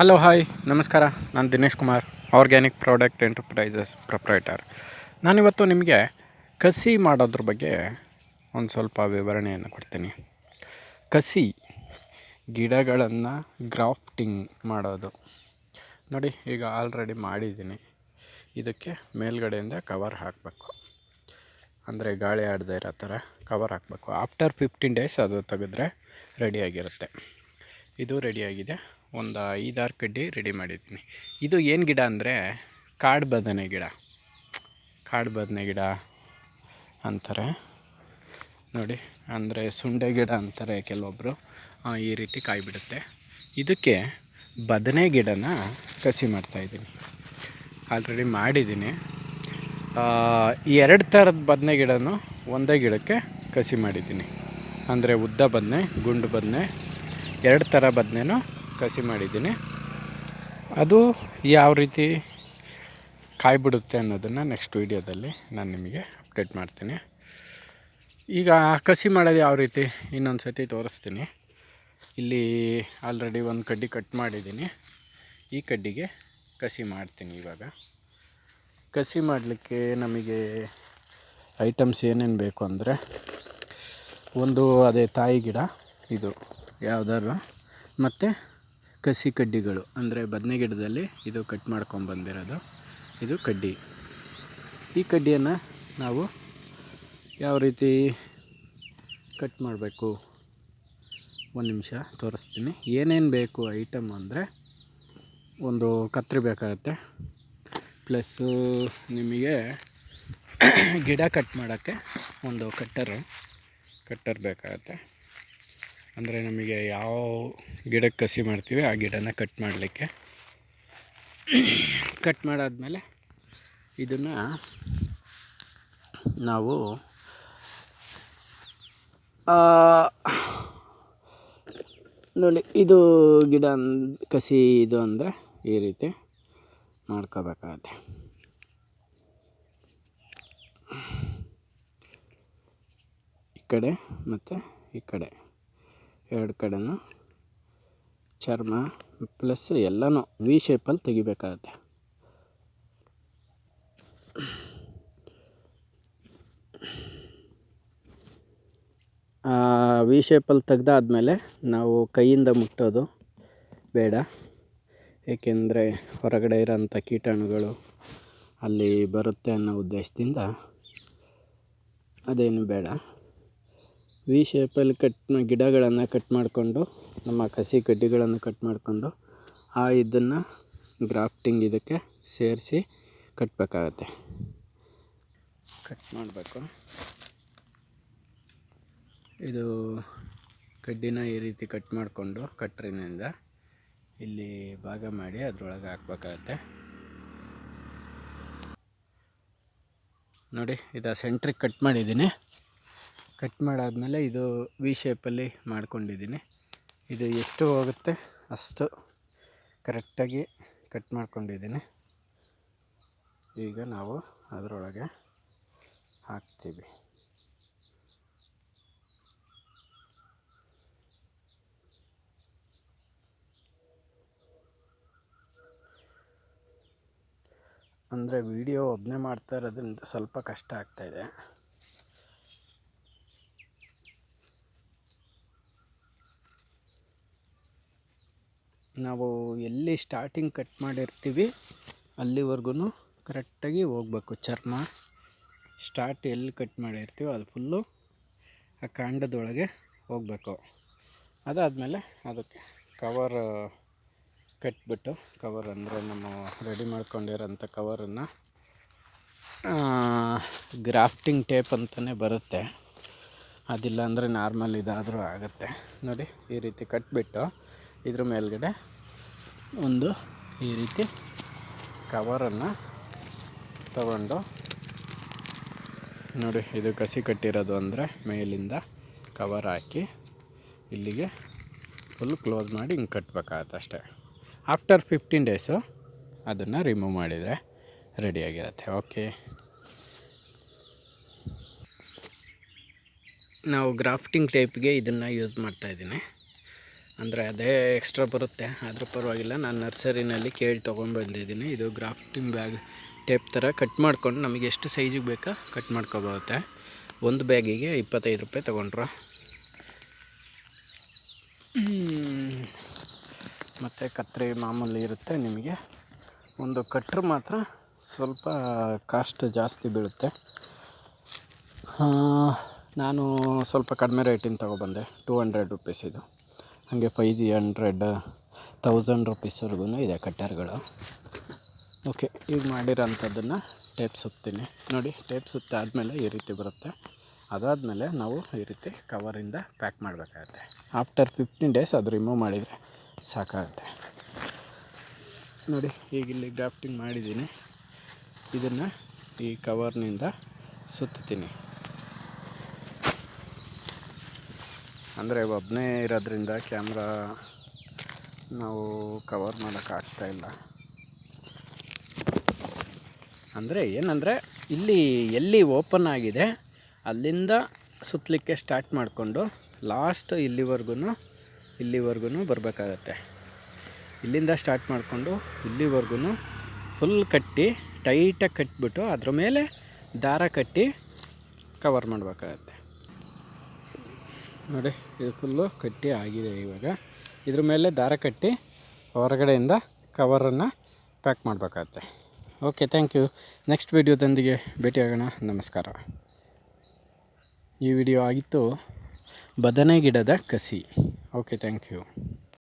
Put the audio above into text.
Hello hi ನಮಸ್ಕಾರ. ನಾನು Dinesh Kumar, organic product enterprises proprietor. ನಾನಿವತ್ತು ನಿಮಗೆ ಕಸಿ ಮಾಡೋದ್ರ ಬಗ್ಗೆ ಒಂದು ಸ್ವಲ್ಪ ವಿವರಣೆಯನ್ನು ಕೊಡ್ತೀನಿ. ಕಸಿ ಗಿಡಗಳನ್ನು ಗ್ರಾಫ್ಟಿಂಗ್ ಮಾಡೋದು ನೋಡಿ. ಈಗ ಆಲ್ರೆಡಿ ಮಾಡಿದ್ದೀನಿ. ಇದಕ್ಕೆ ಮೇಲ್ಗಡೆಯಿಂದ ಕವರ್ ಹಾಕಬೇಕು, ಅಂದರೆ ಗಾಳಿ ಆಡದೇ ಇರೋ ಥರ ಕವರ್ ಹಾಕಬೇಕು. ಆಫ್ಟರ್ 15 ಡೇಸ್ ಅದು ತೆಗೆದ್ರೆ ರೆಡಿಯಾಗಿರುತ್ತೆ. ಇದು ರೆಡಿಯಾಗಿದೆ. ಒಂದು 5-6 ಕಡ್ಡಿ ರೆಡಿ ಮಾಡಿದ್ದೀನಿ. ಇದು ಏನು ಗಿಡ ಅಂದರೆ ಕಾಡು ಬದನೆ ಗಿಡ ಅಂತಾರೆ ನೋಡಿ. ಅಂದರೆ ಸುಂಡೆ ಗಿಡ ಅಂತಾರೆ ಕೆಲವೊಬ್ಬರು. ಈ ರೀತಿ ಕಾಯಿ ಬಿಡುತ್ತೆ. ಇದಕ್ಕೆ ಬದನೆ ಗಿಡನ ಕಸಿ ಮಾಡ್ತಾಯಿದ್ದೀನಿ. ಆಲ್ರೆಡಿ ಮಾಡಿದ್ದೀನಿ. 2 ಥರದ ಬದನೆ ಗಿಡನೂ ಒಂದೇ ಗಿಡಕ್ಕೆ ಕಸಿ ಮಾಡಿದ್ದೀನಿ. ಅಂದರೆ ಉದ್ದ ಬದನೆ, ಗುಂಡು ಬದನೆ, 2 ಥರ ಬದನೆನೂ ಕಸಿ ಮಾಡಿದ್ದೀನಿ. ಅದು ಯಾವ ರೀತಿ ಕಾಯಿ ಬಿಡುತ್ತೆ ಅನ್ನೋದನ್ನು ನೆಕ್ಸ್ಟ್ ವೀಡಿಯೋದಲ್ಲಿ ನಾನು ನಿಮಗೆ ಅಪ್ಡೇಟ್ ಮಾಡ್ತೀನಿ. ಈಗ ಕಸಿ ಮಾಡೋದು ಯಾವ ರೀತಿ ಇನ್ನೊಂದು ಸತಿ ತೋರಿಸ್ತೀನಿ. ಇಲ್ಲಿ ಆಲ್ರೆಡಿ ಒಂದು ಕಡ್ಡಿ ಕಟ್ ಮಾಡಿದ್ದೀನಿ. ಈ ಕಡ್ಡಿಗೆ ಕಸಿ ಮಾಡ್ತೀನಿ. ಇವಾಗ ಕಸಿ ಮಾಡಲಿಕ್ಕೆ ನಮಗೆ ಐಟಮ್ಸ್ ಏನೇನು ಬೇಕು ಅಂದರೆ, ಒಂದು ಅದೇ ತಾಯಿ ಗಿಡ ಇದು ಯಾವುದಾದ್ರು, ಮತ್ತು ಕಸಿ ಕಡ್ಡಿಗಳು, ಅಂದರೆ ಬದನೆ ಗಿಡದಲ್ಲಿ ಇದು ಕಟ್ ಮಾಡ್ಕೊಂಬಂದಿರೋದು ಇದು ಕಡ್ಡಿ. ಈ ಕಡ್ಡಿಯನ್ನು ನಾವು ಯಾವ ರೀತಿ ಕಟ್ ಮಾಡಬೇಕು ಒಂದು ನಿಮಿಷ ತೋರಿಸ್ತೀನಿ. ಏನೇನು ಬೇಕು ಐಟಮ್ ಅಂದರೆ, ಒಂದು ಕತ್ತರಿ ಬೇಕಾಗುತ್ತೆ, ಪ್ಲಸ್ಸು ನಿಮಗೆ ಗಿಡ ಕಟ್ ಮಾಡೋಕ್ಕೆ ಒಂದು ಕಟ್ಟರ್ ಬೇಕಾಗುತ್ತೆ. ಅಂದರೆ ನಮಗೆ ಯಾವ ಗಿಡಕ್ಕೆ ಕಸಿ ಮಾಡ್ತೀವಿ ಆ ಗಿಡನ ಕಟ್ ಮಾಡಲಿಕ್ಕೆ. ಕಟ್ ಮಾಡಾದ್ಮೇಲೆ ಇದನ್ನು ನಾವು ನೋಡಿ, ಇದು ಗಿಡ ಕಸಿ ಇದು ಅಂದರೆ ಈ ರೀತಿ ಮಾಡ್ಕೋಬೇಕಾಗತ್ತೆ. ಈ ಕಡೆ ಮತ್ತು ಈ ಕಡೆ 2 ಕಡೆನೂ ಚರ್ಮ ಪ್ಲಸ್ ಎಲ್ಲನೂ ವಿ ಶೇಪಲ್ಲಿ ತೆಗಿಬೇಕಾಗತ್ತೆ. ವಿ ಶೇಪಲ್ಲಿ ತೆಗ್ದಾದ್ಮೇಲೆ ನಾವು ಕೈಯಿಂದ ಮುಟ್ಟೋದು ಬೇಡ, ಏಕೆಂದರೆ ಹೊರಗಡೆ ಇರೋಂಥ ಕೀಟಾಣುಗಳು ಅಲ್ಲಿ ಬರುತ್ತೆ ಅನ್ನೋ ಉದ್ದೇಶದಿಂದ ಅದೇನು ಬೇಡ. ವಿ ಶೇಪಲ್ಲಿ ಗಿಡಗಳನ್ನು ಕಟ್ ಮಾಡಿಕೊಂಡು, ನಮ್ಮ ಕಸಿ ಕಡ್ಡಿಗಳನ್ನು ಕಟ್ ಮಾಡಿಕೊಂಡು ಇದನ್ನು ಗ್ರಾಫ್ಟಿಂಗ್ ಇದಕ್ಕೆ ಸೇರಿಸಿ ಕಟ್ಟಬೇಕಾಗತ್ತೆ. ಕಟ್ ಮಾಡಬೇಕು. ಇದು ಕಡ್ಡಿನ ಈ ರೀತಿ ಕಟ್ ಮಾಡಿಕೊಂಡು ಕಟ್ರಿನಿಂದ ಇಲ್ಲಿ ಭಾಗ ಮಾಡಿ ಅದರೊಳಗೆ ಹಾಕ್ಬೇಕಾಗತ್ತೆ. ನೋಡಿ, ಇದು ಸೆಂಟ್ರಿಗೆ ಕಟ್ ಮಾಡಿದ್ದೀನಿ. ಕಟ್ ಮಾಡಾದಮೇಲೆ ಇದು ವಿ ಶೇಪಲ್ಲಿ ಮಾಡ್ಕೊಂಡಿದ್ದೀನಿ. ಇದು ಎಷ್ಟು ಹೋಗುತ್ತೆ ಅಷ್ಟು ಕರೆಕ್ಟಾಗಿ ಕಟ್ ಮಾಡ್ಕೊಂಡಿದ್ದೀನಿ. ಈಗ ನಾವು ಅದರೊಳಗೆ ಹಾಕ್ತೀವಿ. ಅಂದರೆ ವಿಡಿಯೋ ಒಬ್ಬನೇ ಮಾಡ್ತಾ ಇರೋದ್ರಿಂದ ಸ್ವಲ್ಪ ಕಷ್ಟ ಆಗ್ತಾಯಿದೆ. ನಾವು ಎಲ್ಲಿ ಸ್ಟಾರ್ಟಿಂಗ್ ಕಟ್ ಮಾಡಿರ್ತೀವಿ ಅಲ್ಲಿವರೆಗೂ ಕರೆಕ್ಟಾಗಿ ಹೋಗ್ಬೇಕು. ಚರ್ಮ ಎಲ್ಲಿ ಕಟ್ ಮಾಡಿರ್ತೀವೋ ಅದು ಫುಲ್ಲು ಆ ಕಾಂಡದೊಳಗೆ ಹೋಗಬೇಕು. ಅದಾದಮೇಲೆ ಅದಕ್ಕೆ ಕವರ್ ಕಟ್ಬಿಟ್ಟು, ಕವರ್ ಅಂದರೆ ನಮ್ಮ ರೆಡಿ ಮಾಡ್ಕೊಂಡಿರೋಂಥ ಕವರನ್ನು ಗ್ರಾಫ್ಟಿಂಗ್ ಟೇಪ್ ಅಂತಲೇ ಬರುತ್ತೆ, ಅದಿಲ್ಲ ಅಂದರೆ ನಾರ್ಮಲ್ ಇದಾದರೂ ಆಗುತ್ತೆ. ನೋಡಿ, ಈ ರೀತಿ ಕಟ್ಬಿಟ್ಟು ಇದ್ರ ಮೇಲ್ಗಡೆ ಒಂದು ಈ ರೀತಿ ಕವರನ್ನು ತಗೊಂಡು, ನೋಡಿ ಇದು ಕಸಿ ಕಟ್ಟಿರೋದು ಅಂದರೆ ಮೇಲಿಂದ ಕವರ್ ಹಾಕಿ ಇಲ್ಲಿಗೆ ಫುಲ್ ಕ್ಲೋಸ್ ಮಾಡಿ ಹಿಂಗೆ ಕಟ್ಟಬೇಕಾಗತ್ತೆ ಅಷ್ಟೇ. ಆಫ್ಟರ್ 15 ಡೇಸು ಅದನ್ನು ರಿಮೂವ್ ಮಾಡಿದರೆ ರೆಡಿಯಾಗಿರುತ್ತೆ. ಓಕೆ, ನಾವು ಗ್ರಾಫ್ಟಿಂಗ್ ಟೈಪ್ಗೆ ಇದನ್ನು ಯೂಸ್ ಮಾಡ್ತಾಯಿದ್ದೀನಿ. ಅಂದರೆ ಅದೇ ಎಕ್ಸ್ಟ್ರಾ ಬರುತ್ತೆ, ಆದರೂ ಪರವಾಗಿಲ್ಲ. ನಾನು ನರ್ಸರಿನಲ್ಲಿ ಕೇಳಿ ತೊಗೊಂಡ್ಬಂದಿದ್ದೀನಿ. ಇದು ಗ್ರಾಫ್ಟಿಂಗ್ ಬ್ಯಾಗ್ ಟೇಪ್ ಥರ ಕಟ್ ಮಾಡ್ಕೊಂಡು ನಮಗೆ ಎಷ್ಟು ಸೈಜಿಗೆ ಬೇಕಾ ಕಟ್ ಮಾಡ್ಕೊಬರುತ್ತೆ. ಒಂದು ಬ್ಯಾಗಿಗೆ 25 ರೂಪಾಯಿ ತೊಗೊಂಡ್ರು. ಮತ್ತು ಕತ್ತರಿ ಮಾಮೂಲಿ ಇರುತ್ತೆ. ನಿಮಗೆ ಒಂದು ಕಟ್ರ್ ಮಾತ್ರ ಸ್ವಲ್ಪ ಕಾಸ್ಟ್ ಜಾಸ್ತಿ ಬೀಳುತ್ತೆ. ನಾನು ಸ್ವಲ್ಪ ಕಡಿಮೆ ರೇಟಿಂದ ತೊಗೊಬಂದೆ, 200 ರುಪೀಸ್ ಇದು. ಹಾಗೆ 500 1000 ರುಪೀಸ್ವರೆಗೂ ಇದೆ ಕಟ್ಟರ್ಗಳು. ಓಕೆ, ಈಗ ಮಾಡಿರೋಂಥದ್ದನ್ನು ಟೇಪ್ ಸುತ್ತೀನಿ ನೋಡಿ. ಟೇಪ್ ಸುತ್ತಾದಮೇಲೆ ಈ ರೀತಿ ಬರುತ್ತೆ. ಅದಾದಮೇಲೆ ನಾವು ಈ ರೀತಿ ಕವರಿಂದ ಪ್ಯಾಕ್ ಮಾಡಬೇಕಾಗತ್ತೆ. ಆಫ್ಟರ್ 15 ಡೇಸ್ ಅದು ರಿಮೂವ್ ಮಾಡಿದರೆ ಸಾಕಾಗುತ್ತೆ ನೋಡಿ. ಈಗ ಇಲ್ಲಿ ಗ್ರಾಫ್ಟಿಂಗ್ ಮಾಡಿದ್ದೀನಿ. ಇದನ್ನು ಈ ಕವರ್ನಿಂದ ಸುತ್ತೀನಿ. ಅಂದರೆ ಒಬ್ಬನೇ ಇರೋದ್ರಿಂದ ಕ್ಯಾಮ್ರಾ ನಾವು ಕವರ್ ಮಾಡೋಕ್ಕಾಗ್ತಾಯಿಲ್ಲ. ಅಂದರೆ ಏನಂದರೆ ಇಲ್ಲಿ ಎಲ್ಲಿ ಓಪನ್ ಆಗಿದೆ ಅಲ್ಲಿಂದ ಸುತ್ತಲಿಕ್ಕೆ ಸ್ಟಾರ್ಟ್ ಮಾಡಿಕೊಂಡು ಲಾಸ್ಟ್ ಇಲ್ಲಿವರೆಗೂ ಬರಬೇಕಾಗತ್ತೆ. ಇಲ್ಲಿಂದ ಸ್ಟಾರ್ಟ್ ಮಾಡಿಕೊಂಡು ಇಲ್ಲಿವರೆಗೂ ಫುಲ್ ಕಟ್ಟಿ ಟೈಟಾಗಿ ಕಟ್ಟಿಬಿಟ್ಟು ಅದ್ರ ಮೇಲೆ ದಾರ ಕಟ್ಟಿ ಕವರ್ ಮಾಡಬೇಕಾಗತ್ತೆ ನೋಡಿ. ಇದು ಫುಲ್ಲು ಕಟ್ಟಿ ಆಗಿದೆ. ಇವಾಗ ಇದ್ರ ಮೇಲೆ ದಾರ ಕಟ್ಟಿ ಹೊರಗಡೆಯಿಂದ ಕವರನ್ನು ಪ್ಯಾಕ್ ಮಾಡಬೇಕಾಗತ್ತೆ. Okay, thank you. ನೆಕ್ಸ್ಟ್ ವಿಡಿಯೋದೊಂದಿಗೆ ಭೇಟಿಯಾಗೋಣ. ನಮಸ್ಕಾರ. ಈ ವಿಡಿಯೋ ಆಗಿತ್ತು ಬದನೆ ಗಿಡದ ಕಸಿ. Okay, thank you.